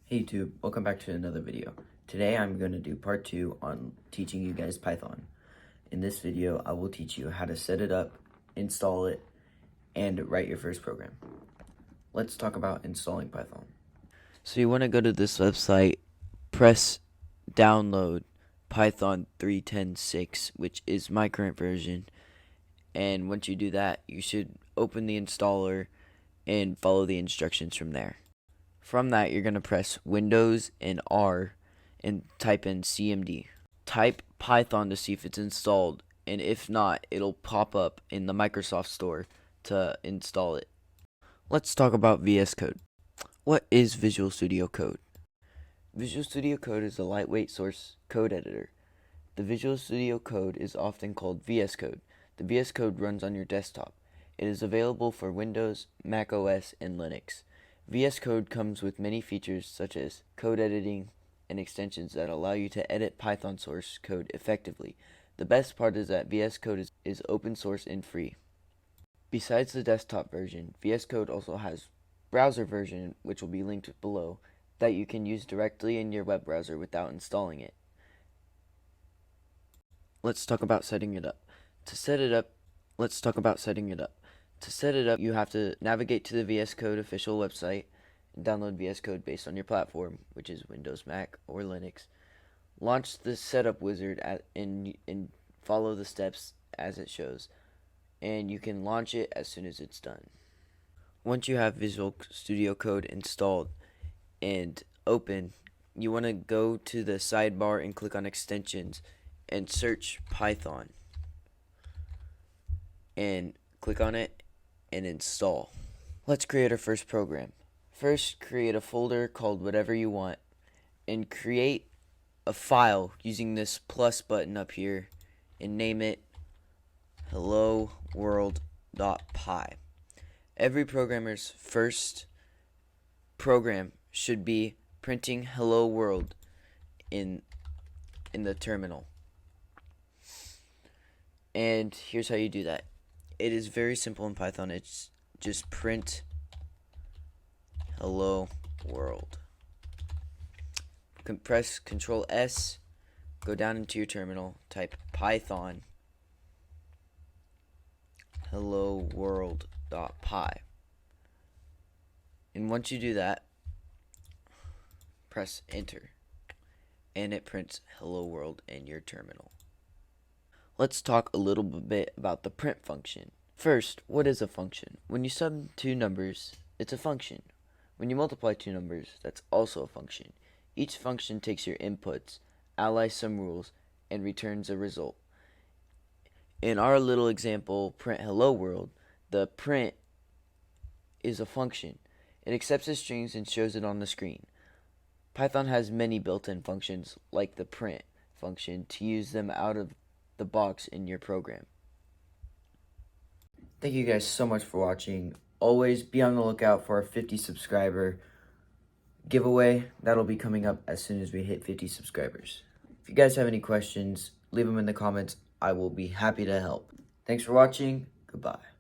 Hey YouTube, welcome back to another video. Today I'm going to do part 2 on teaching you guys Python. In this video, I will teach you how to set it up, install it, and write your first program. Let's talk about installing Python. So you want to go to this website, press download Python 3.10.6, which is my current version. And once you do that, you should open the installer and follow the instructions from there. From that, you're going to press Windows and R and type in CMD. Type Python to see if it's installed, and if not, it'll pop up in the Microsoft Store to install it. Let's talk about VS Code. What is Visual Studio Code? Visual Studio Code is a lightweight source code editor. The Visual Studio Code is often called VS Code. The VS Code runs on your desktop. It is available for Windows, Mac OS, and Linux. VS Code comes with many features such as code editing and extensions that allow you to edit Python source code effectively. The best part is that VS Code is open source and free. Besides the desktop version, VS Code also has browser version, which will be linked below, that you can use directly in your web browser without installing it. Let's talk about setting it up. To set it up, you have to navigate to the VS Code official website and download VS Code based on your platform, which is Windows, Mac, or Linux. Launch the setup wizard and follow the steps as it shows, and you can launch it as soon as it's done. Once you have Visual Studio Code installed and open, you want to go to the sidebar and click on extensions and search Python and click on it and install. Let's create our first program. First, create a folder called whatever you want and create a file using this plus button up here and name it helloworld.py. Every programmer's first program should be printing hello world in the terminal. And here's how you do that. It is very simple in Python. It's just print hello world. Press Control S, go down into your terminal, type Python hello world.py. And once you do that, press enter, and it prints hello world in your terminal. Let's talk a little bit about the print function. First, what is a function? When you sum two numbers, it's a function. When you multiply two numbers, that's also a function. Each function takes your inputs, allies some rules, and returns a result. In our little example, print hello world, the print is a function. It accepts the strings and shows it on the screen. Python has many built-in functions, like the print function, to use them out of the box in your program. Thank you guys so much for watching. Always be on the lookout for our 50 subscriber giveaway. That'll be coming up as soon as we hit 50 subscribers. If you guys have any questions, leave them in the comments. I will be happy to help. Thanks for watching. Goodbye.